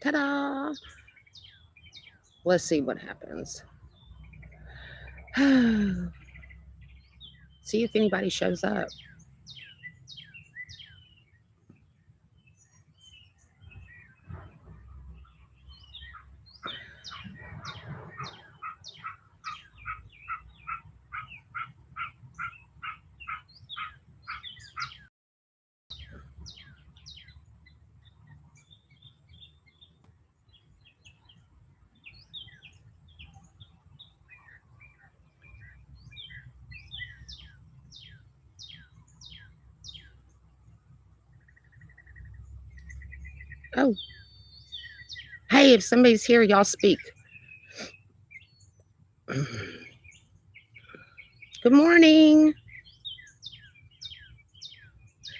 Ta-da! Let's see what happens. See if anybody shows up. Oh, hey, if somebody's here, y'all speak. Good morning.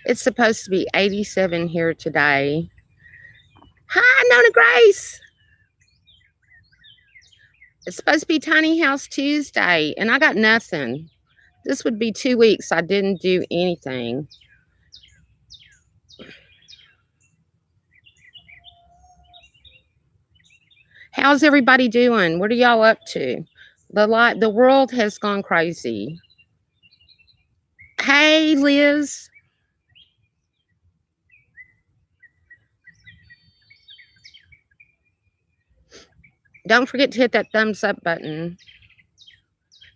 It's supposed to be 87 here today. Hi, Nona Grace. It's supposed to be Tiny House Tuesday, and I got nothing. This would be 2 weeks I didn't do anything. How's everybody doing? What are y'all up to? The world has gone crazy. Hey, Liz. Don't forget to hit that thumbs up button.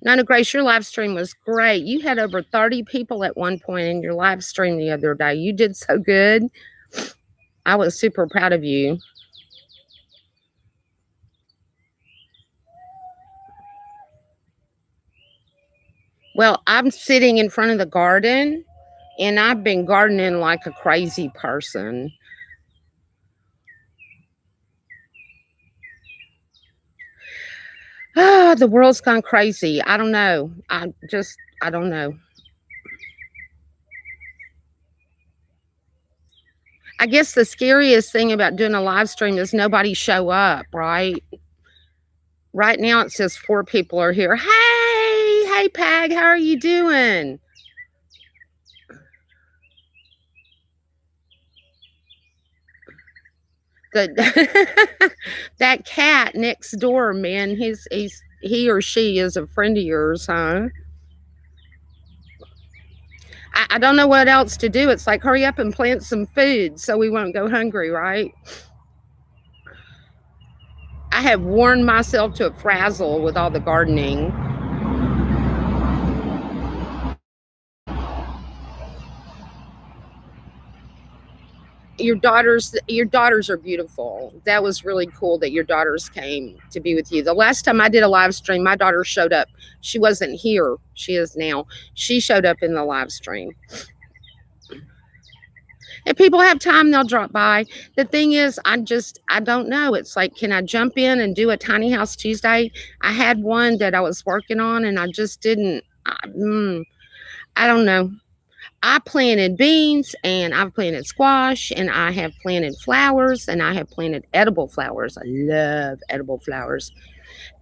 Nona Grace, your live stream was great. You had over 30 people at one point in your live stream the other day. You did so good. I was super proud of you. Well, I'm sitting in front of the garden, and I've been gardening like a crazy person. Ah, the world's gone crazy. I don't know. I don't know. I guess the scariest thing about doing a live stream is nobody show up, right? Right now it says 4 people are here. Hey, Pag, how are you doing? Good. That cat next door, man, he or she is a friend of yours, huh? I don't know what else to do. It's like, hurry up and plant some food so we won't go hungry, right? I have worn myself to a frazzle with all the gardening. Your daughters are beautiful. That was really cool that your daughters came to be with you. The last time I did a live stream, my daughter showed up. She wasn't here. She is now. She showed up in the live stream. If people have time, they'll drop by. The thing is, I don't know. It's like, can I jump in and do a Tiny House Tuesday? I had one that I was working on, and I just didn't. I don't know. I planted beans, and I've planted squash, and I have planted flowers, and I have planted edible flowers. I love edible flowers.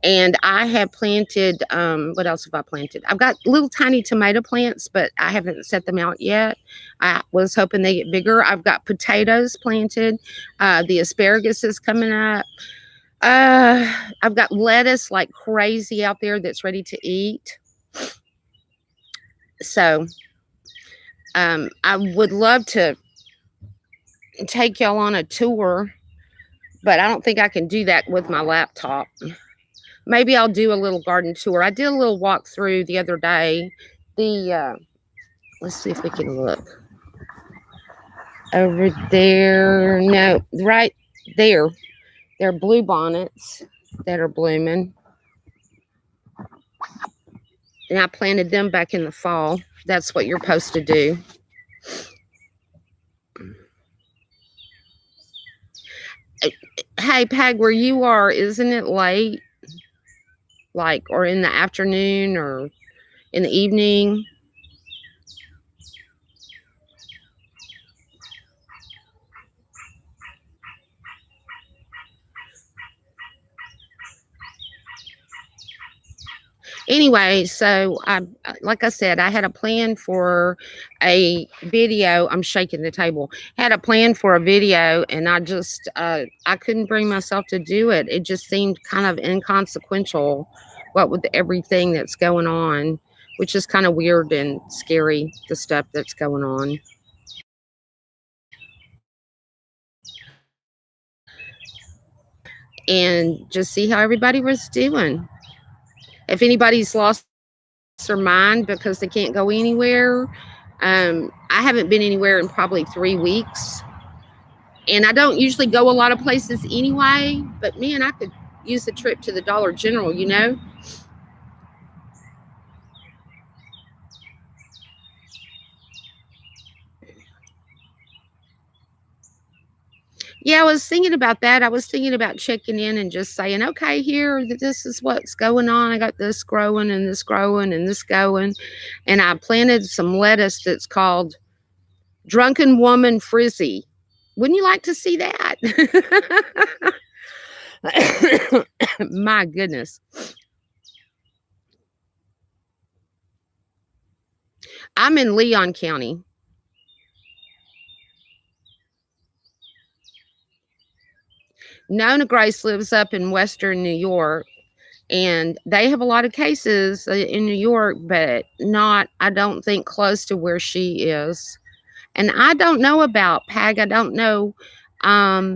And I have planted, what else have I planted? I've got little tiny tomato plants, but I haven't set them out yet. I was hoping they get bigger. I've got potatoes planted. The asparagus is coming up. I've got lettuce like crazy out there that's ready to eat. So I would love to take y'all on a tour, but I don't think I can do that with my laptop. Maybe I'll do a little garden tour. I did a little walk through the other day. Let's see if we can look over there. No, right there. There are blue bonnets that are blooming. And I planted them back in the fall. That's what you're supposed to do. Hey, Peg, where you are, isn't it late? Like, or in the afternoon or in the evening? Anyway, so like I said, I had a plan for a video. I'm shaking the table. Had a plan for a video, and I couldn't bring myself to do it. It just seemed kind of inconsequential, what with everything that's going on, which is kind of weird and scary. The stuff that's going on. And just see how everybody was doing. If anybody's lost their mind because they can't go anywhere, I haven't been anywhere in probably 3 weeks. And I don't usually go a lot of places anyway, but man, I could use a trip to the Dollar General, you know? Yeah, I was thinking about that. I was thinking about checking in and just saying, okay, here, this is what's going on. I got this growing and this growing and this going. And I planted some lettuce that's called Drunken Woman Frizzy. Wouldn't you like to see that? My goodness. I'm in Leon County. Nona Grace lives up in Western New York, and they have a lot of cases in New York, but not, I don't think, close to where she is. And I don't know about PAG. I don't know. I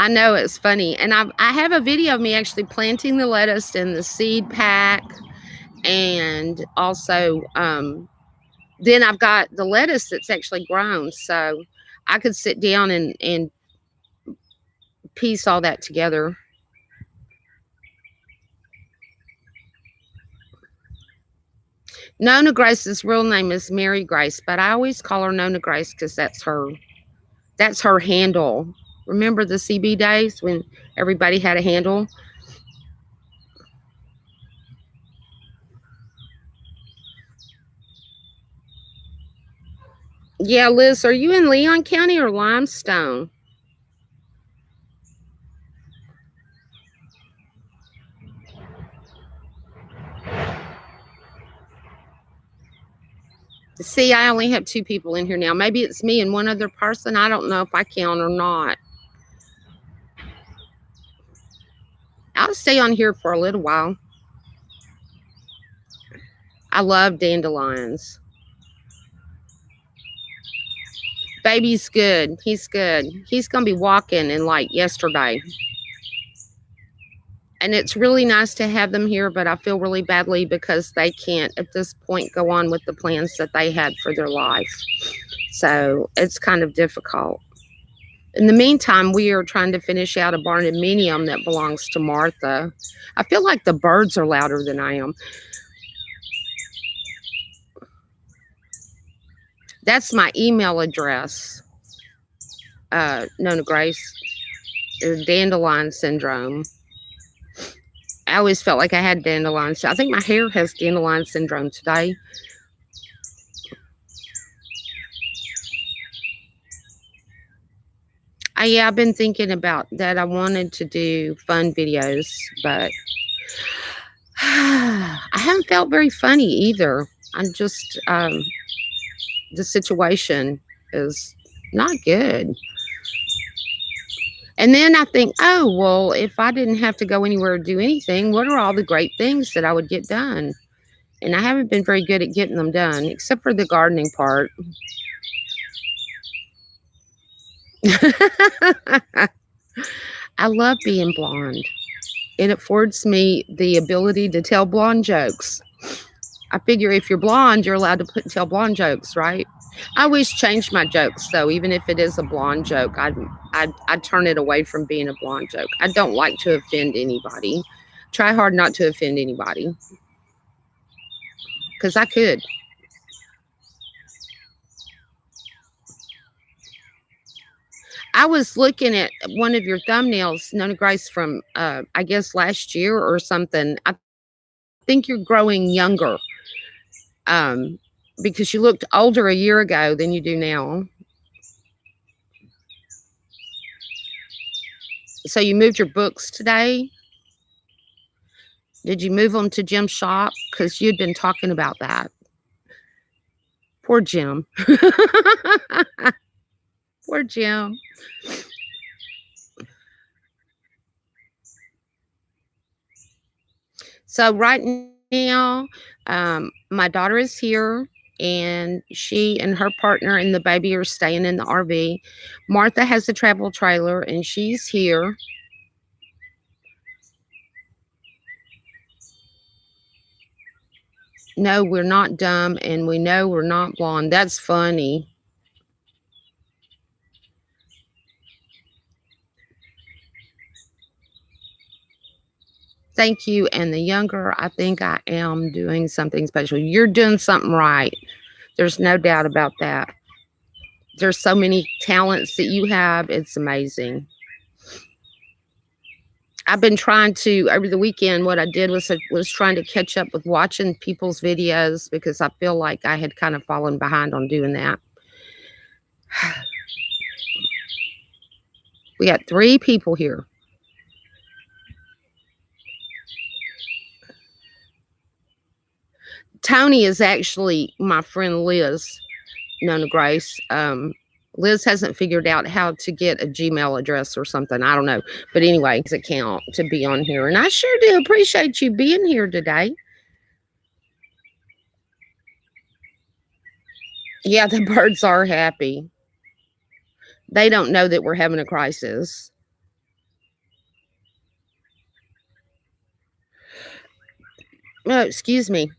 know, it's funny. And I have a video of me actually planting the lettuce in the seed pack, and also then I've got the lettuce that's actually grown, so I could sit down and piece all that together. Nona Grace's real name is Mary Grace, but I always call her Nona Grace because that's her handle. Remember the CB days when everybody had a handle? Yeah, Liz, are you in Leon County or Limestone? See, I only have 2 people in here now. Maybe it's me and one other person. I don't know if I count or not. I'll stay on here for a little while. I love dandelions. Baby's good. He's good. He's going to be walking in like yesterday. And it's really nice to have them here, but I feel really badly because they can't at this point go on with the plans that they had for their life. So it's kind of difficult. In the meantime, we are trying to finish out a barndominium that belongs to Martha. I feel like the birds are louder than I am. That's my email address. Nona Grace, dandelion syndrome. I always felt like I had dandelion. I think my hair has dandelion syndrome today. Yeah, I've been thinking about that. I wanted to do fun videos, but I haven't felt very funny either. I'm just, the situation is not good. And then I think, oh, well, if I didn't have to go anywhere or do anything, what are all the great things that I would get done? And I haven't been very good at getting them done, except for the gardening part. I love being blonde. It affords me the ability to tell blonde jokes. I figure if you're blonde, you're allowed to tell blonde jokes, right? I always change my jokes, though. Even if it is a blonde joke, I turn it away from being a blonde joke. I don't like to offend anybody. Try hard not to offend anybody, because I could. I was looking at one of your thumbnails, Nona Grace, from I guess last year or something. I think you're growing younger, because you looked older a year ago than you do now. So you moved your books today? Did you move them to Jim's shop? Because you'd been talking about that. Poor Jim. Poor Jim. So right now, my daughter is here, and she and her partner and the baby are staying in the RV. Martha has the travel trailer, and she's here. No, we're not dumb, and we know we're not blonde. That's funny. Thank you. And the younger, I think I am doing something special. You're doing something right. There's no doubt about that. There's so many talents that you have. It's amazing. I've been trying to, over the weekend, what I did was trying to catch up with watching people's videos, because I feel like I had kind of fallen behind on doing that. We got 3 people here. Tony is actually my friend Liz, Nona Grace. Liz hasn't figured out how to get a Gmail address or something. I don't know. But anyway, his account to be on here. And I sure do appreciate you being here today. Yeah, the birds are happy. They don't know that we're having a crisis. Oh, excuse me.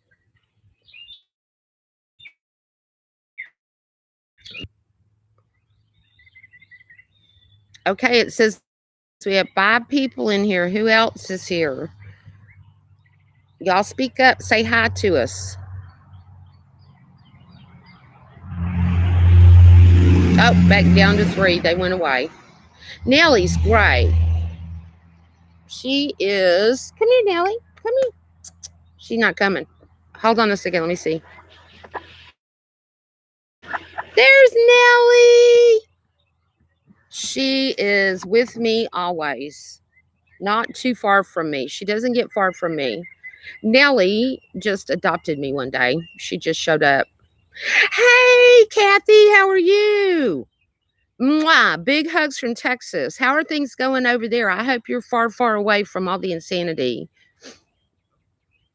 Okay, it says we have 5 people in here. Who else is here? Y'all speak up. Say hi to us. Oh, back down to 3. They went away. Nellie's great. She is. Come here, Nellie. Come here. She's not coming. Hold on a second. Let me see. There's Nellie. She is with me always. Not too far from me. She doesn't get far from me. Nellie just adopted me one day. She just showed up. Hey, Kathy, how are you? Mwah, big hugs from Texas. How are things going over there? I hope you're far, far away from all the insanity.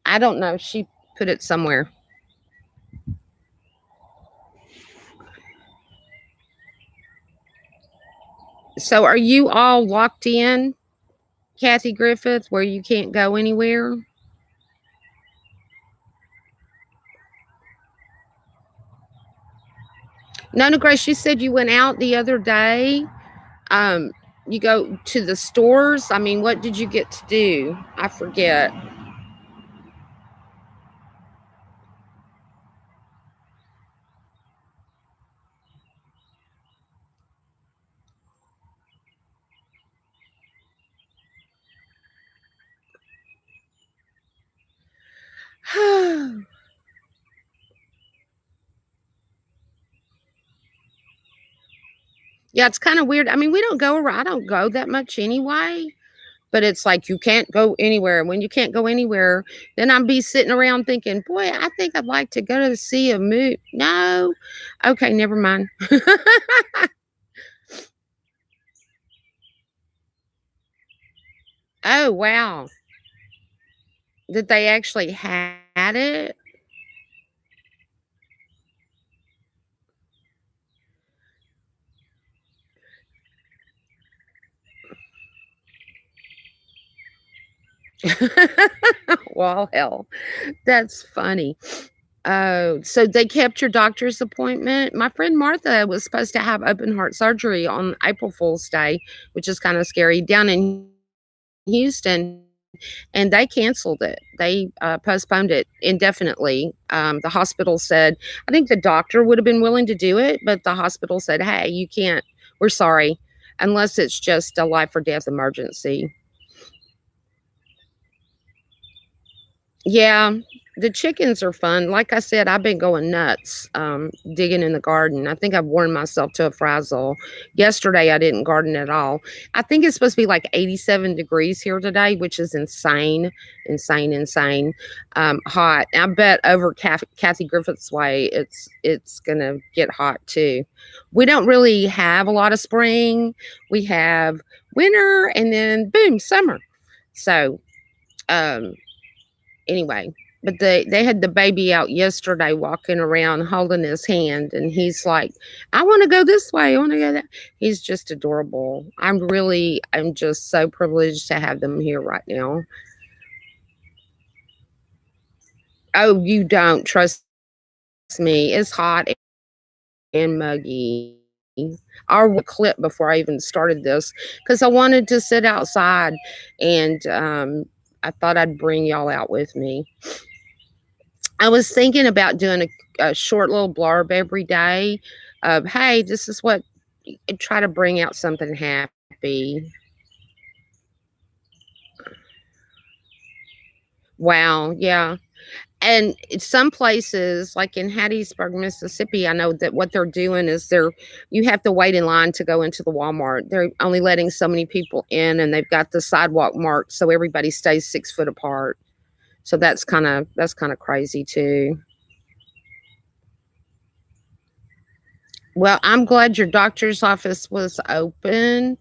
I don't know. She put it somewhere. So are you all locked in, Kathy Griffith, where you can't go anywhere? Nona Grace, you said you went out the other day. You go to the stores. I mean, what did you get to do? I forget. Yeah, it's kind of weird. I mean, we don't go around. I don't go that much anyway. But it's like you can't go anywhere. And when you can't go anywhere, then I'd be sitting around thinking, boy, I think I'd like to go to see a movie. No. Okay, never mind. Oh, wow. Did they actually had it? Well, hell, that's funny. Oh, so they kept your doctor's appointment? My friend Martha was supposed to have open heart surgery on April Fool's Day, which is kind of scary, down in Houston, and they canceled it. They postponed it indefinitely. The hospital said, I think the doctor would have been willing to do it, but the hospital said, hey, you can't, we're sorry, unless it's just a life or death emergency. Yeah. The chickens are fun. Like I said, I've been going nuts, digging in the garden. I think I've worn myself to a frazzle. Yesterday, I didn't garden at all. I think it's supposed to be like 87 degrees here today, which is insane, insane, insane, hot. I bet over Kathy Griffith's way, it's gonna get hot too. We don't really have a lot of spring. We have winter, and then boom, summer. So, um, anyway, but they had the baby out yesterday walking around holding his hand, and he's like, I want to go this way, I want to go that. He's just adorable. I'm just so privileged to have them here right now. Oh, you don't trust me. It's hot and muggy. Our clip before I even started this because I wanted to sit outside, and I thought I'd bring y'all out with me. I was thinking about doing a short little blurb every day of, hey, this is what, try to bring out something happy. Wow, yeah. And some places, like in Hattiesburg, Mississippi, I know that what they're doing is you have to wait in line to go into the Walmart. They're only letting so many people in, and they've got the sidewalk marked so everybody stays 6 foot apart. So that's kind of crazy too. Well, I'm glad your doctor's office was open.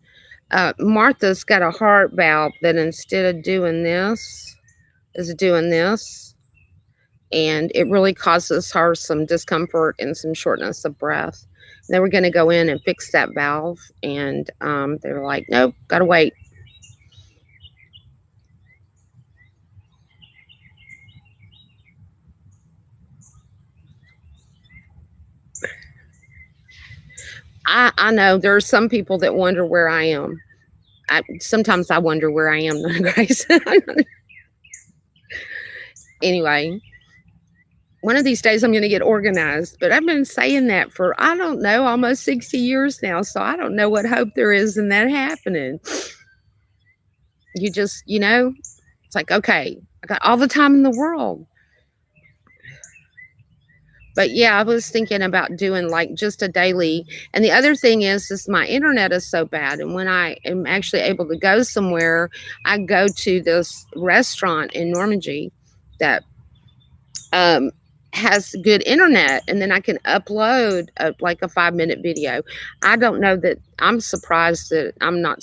Martha's got a heart valve that instead of doing this, is doing this. And it really causes her some discomfort and some shortness of breath. They were going to go in and fix that valve. And they were like, nope, got to wait. I know there are some people that wonder where I am. Sometimes I wonder where I am, Grace. Anyway, one of these days I'm going to get organized, but I've been saying that for, I don't know, almost 60 years now. So I don't know what hope there is in that happening. You just, it's like, okay, I got all the time in the world. But yeah, I was thinking about doing like just a daily. And the other thing is my internet is so bad. And when I am actually able to go somewhere, I go to this restaurant in Normandy that has good internet, and then I can upload like a 5-minute video. I don't know that I'm surprised that I'm not,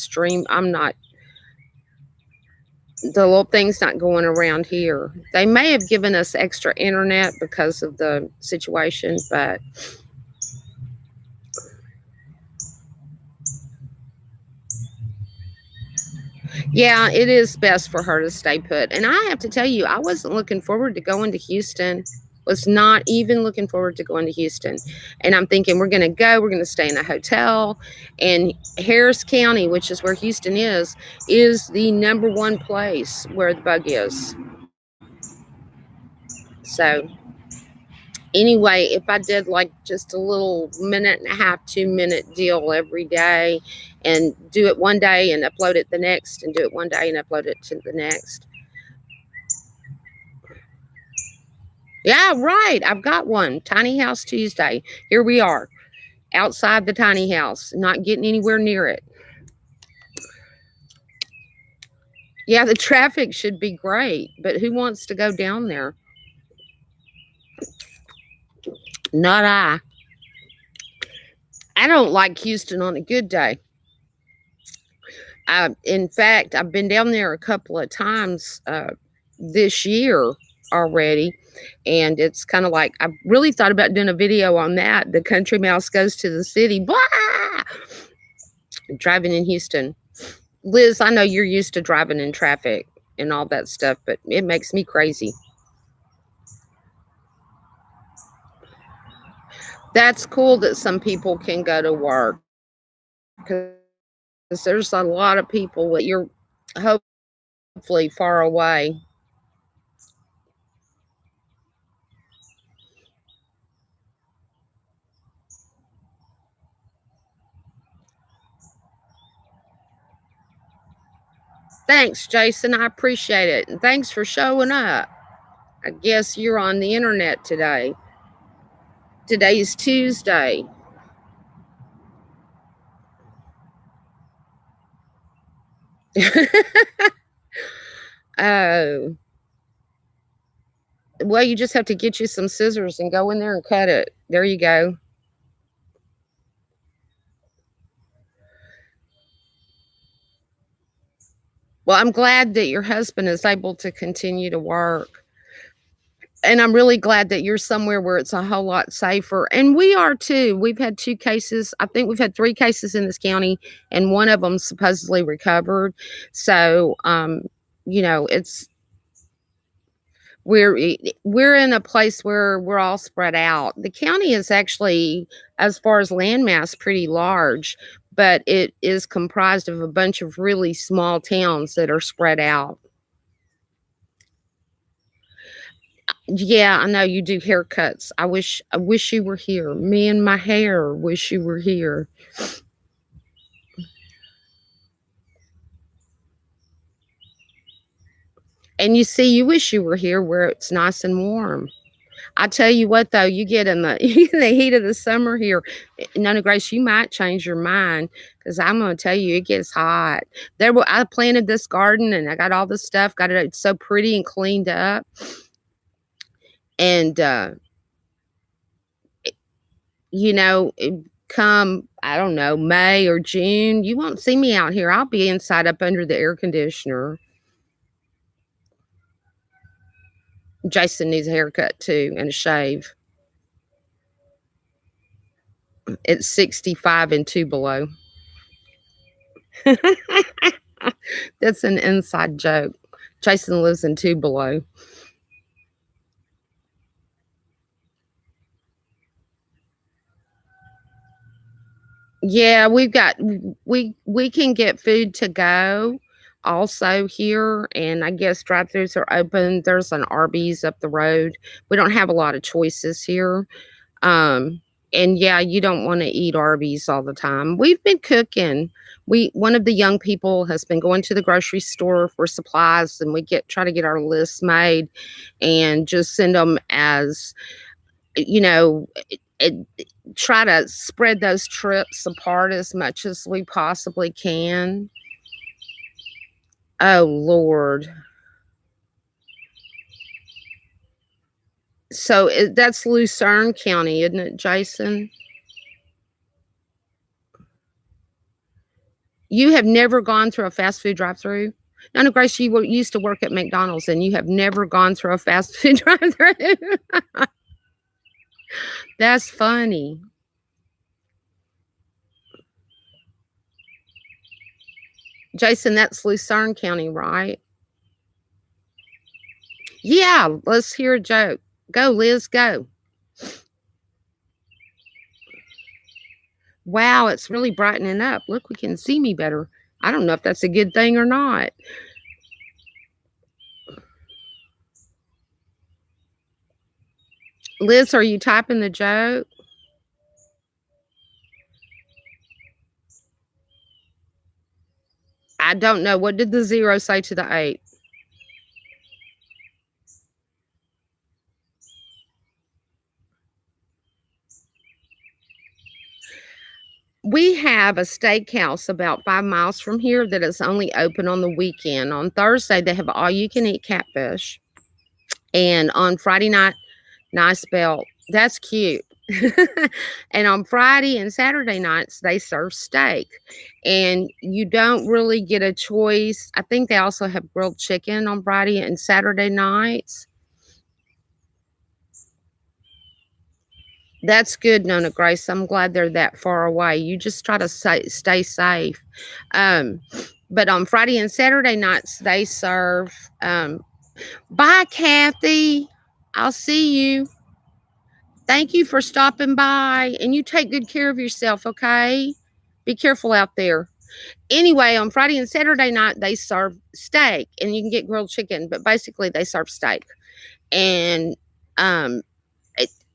the little thing's not going around here. They may have given us extra internet because of the situation, but yeah, it is best for her to stay put. And I have to tell you, I wasn't looking forward to going to Houston. Was not even looking forward to going to Houston. And I'm thinking we're going to stay in a hotel. And Harris County, which is where Houston is the number one place where the bug is. So anyway, if I did like just a little 1.5, 2-minute deal every day, and do it one day and upload it the next, and do it one day and upload it to the next. Yeah, right. I've got one. Tiny House Tuesday. Here we are, outside the tiny house, not getting anywhere near it. Yeah, the traffic should be great, but who wants to go down there? Not I. I don't like Houston on a good day. In fact, I've been down there a couple of times this year already, and it's kind of like I really thought about doing a video on that. The country mouse goes to the city. Blah! Driving in Houston. Liz, I know you're used to driving in traffic and all that stuff, but it makes me crazy. That's cool that some people can go to work, because there's a lot of people that you're hopefully far away. Thanks, Jason. I appreciate it. And thanks for showing up. I guess you're on the internet today. Today is Tuesday. Oh, well, you just have to get you some scissors and go in there and cut it. There you go. Well, I'm glad that your husband is able to continue to work. And I'm really glad that you're somewhere where it's a whole lot safer. And we are too. We've had 2 cases. I think we've had 3 cases in this county, and one of them supposedly recovered. So, it's we're we're in a place where we're all spread out. The county is actually, as far as landmass, pretty large, but it is comprised of a bunch of really small towns that are spread out. Yeah, I know you do haircuts. I wish you were here. Me and my hair, wish you were here. And you see, you wish you were here where it's nice and warm. I tell you what though, you get in the in the heat of the summer here, Nona Grace, you might change your mind because I'm gonna tell you, it gets hot. I planted this garden and I got all this stuff, got it so pretty and cleaned up. And you know, come, I don't know, May or June, you won't see me out here. I'll be inside up under the air conditioner. Jason needs a haircut too and a shave. It's 65 and 2 below. That's an inside joke. Jason lives in 2 below. Yeah, we can get food to go also here, and I guess drive-throughs are open. There's an Arby's up the road. We don't have a lot of choices here. Um, and yeah, you don't want to eat Arby's all the time. We've been cooking. One of the young people has been going to the grocery store for supplies, and we try to get our lists made and just send them as you know, it, try to spread those trips apart as much as we possibly can. Oh Lord. So that's Lucerne County, isn't it, Jason? You have never gone through a fast food drive-through? None Grace, used to work at McDonald's, and you have never gone through a fast food drive-through. That's funny. Jason, that's Lucerne County, right? Yeah, let's hear a joke. Go, Liz, go. Wow, it's really brightening up. Look, we can see me better. I don't know if that's a good thing or not. Liz, are you typing the joke? I don't know. What did the 0 say to the 8? We have a steakhouse about 5 miles from here that is only open on the weekend. On Thursday, they have all you can eat catfish. And on Friday night, nice belt. That's cute. And on Friday and Saturday nights, they serve steak. And you don't really get a choice. I think they also have grilled chicken on Friday and Saturday nights. That's good, Nona Grace. I'm glad they're that far away. You just try to stay safe. Um, but on Friday and Saturday nights, they serve. Bye, Kathy. I'll see you. Thank you for stopping by, and you take good care of yourself, okay? Be careful out there. Anyway, on Friday and Saturday night, they serve steak, and you can get grilled chicken, but basically, they serve steak. And um,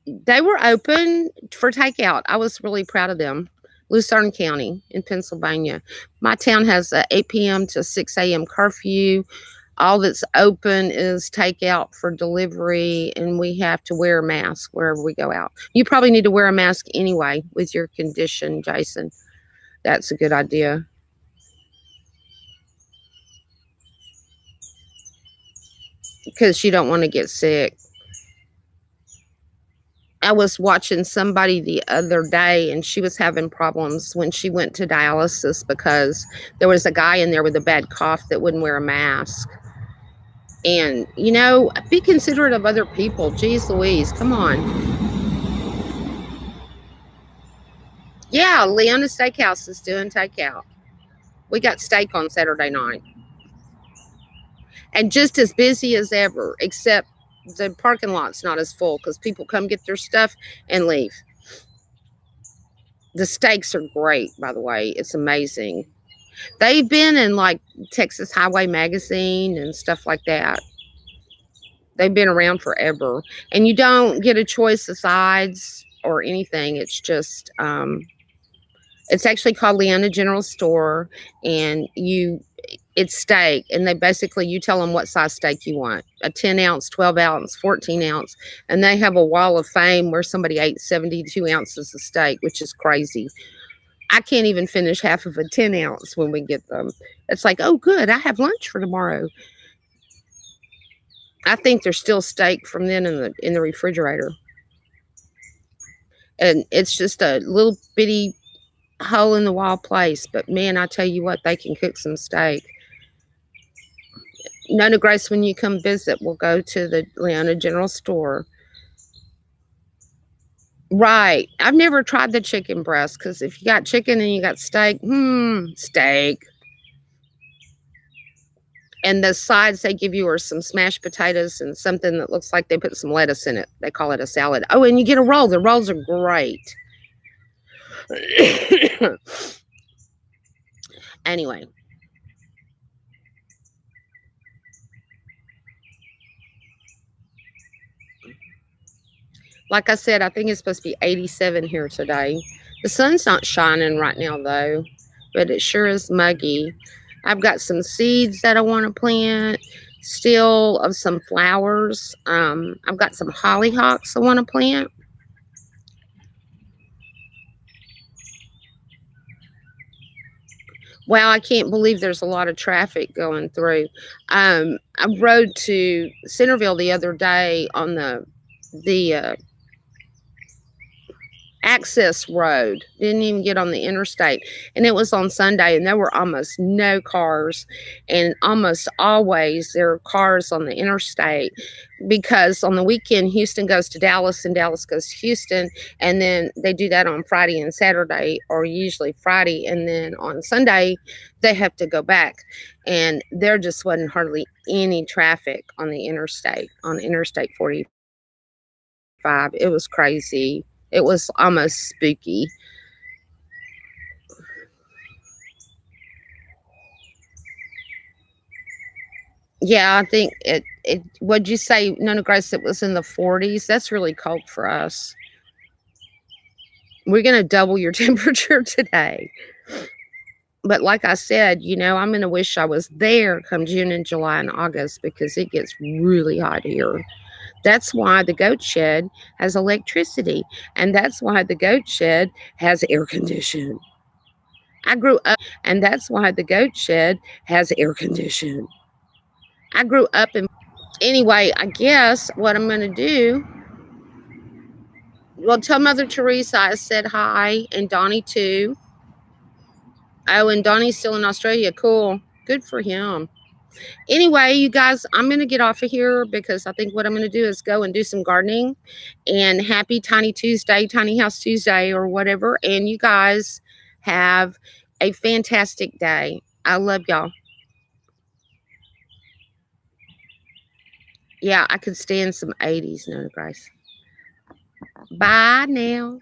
they were open for takeout. I was really proud of them. Lucerne County in Pennsylvania. My town has a 8 p.m. to 6 a.m. curfew. All that's open is takeout for delivery, and we have to wear a mask wherever we go out. You probably need to wear a mask anyway with your condition, Jason. That's a good idea. Because you don't want to get sick. I was watching somebody the other day, and she was having problems when she went to dialysis because there was a guy in there with a bad cough that wouldn't wear a mask. And, be considerate of other people. Jeez Louise, come on. Yeah, Leona Steakhouse is doing takeout. We got steak on Saturday night. And just as busy as ever, except the parking lot's not as full because people come get their stuff and leave. The steaks are great, by the way. It's amazing. They've been in like Texas Highway Magazine and stuff like that. They've been around forever. And you don't get a choice of sides or anything. It's just it's actually called Leona General Store, and it's steak, and they basically, you tell them what size steak you want, a 10 ounce, 12 ounce, 14 ounce, and they have a wall of fame where somebody ate 72 ounces of steak, which is crazy. I can't even finish half of a 10 ounce when we get them. It's like, oh, good, I have lunch for tomorrow. I think there's still steak from then in the refrigerator. And it's just a little bitty hole in the wall place. But man, I tell you what, they can cook some steak. Nona Grace, when you come visit, we'll go to the Leona General Store. Right. I've never tried the chicken breast because if you got chicken and you got steak, steak. And the sides they give you are some smashed potatoes and something that looks like they put some lettuce in it. They call it a salad. Oh, and you get a roll. The rolls are great. Anyway. Like I said, I think it's supposed to be 87 here today. The sun's not shining right now, though, but it sure is muggy. I've got some seeds that I want to plant still of some flowers. I've got some hollyhocks I want to plant. Wow, I can't believe there's a lot of traffic going through. I rode to Centerville the other day on the access road, didn't even get on the interstate, and it was on Sunday, and there were almost no cars, and almost always there are cars on the interstate because on the weekend Houston goes to Dallas and Dallas goes to Houston, and then they do that on Friday and Saturday, or usually Friday, and then on Sunday they have to go back, and there just wasn't hardly any traffic on Interstate 45. It was crazy. It was almost spooky. Yeah, I think what'd you say, Nona Grace, it was in the 40s? That's really cold for us. We're going to double your temperature today. But like I said, I'm going to wish I was there come June and July and August because it gets really hot here. That's why the goat shed has electricity, and that's why the goat shed has air conditioning. I grew up, and that's why the goat shed has air conditioning. I grew up in. Anyway, I guess what I'm going to do. Well, tell Mother Teresa I said hi, and Donnie too. Oh, and Donnie's still in Australia. Cool. Good for him. Anyway, you guys, I'm going to get off of here because I think what I'm going to do is go and do some gardening. And happy Tiny Tuesday, Tiny House Tuesday, or whatever. And you guys have a fantastic day. I love y'all. Yeah, I could stand some 80s, Nona Grace. Bye now.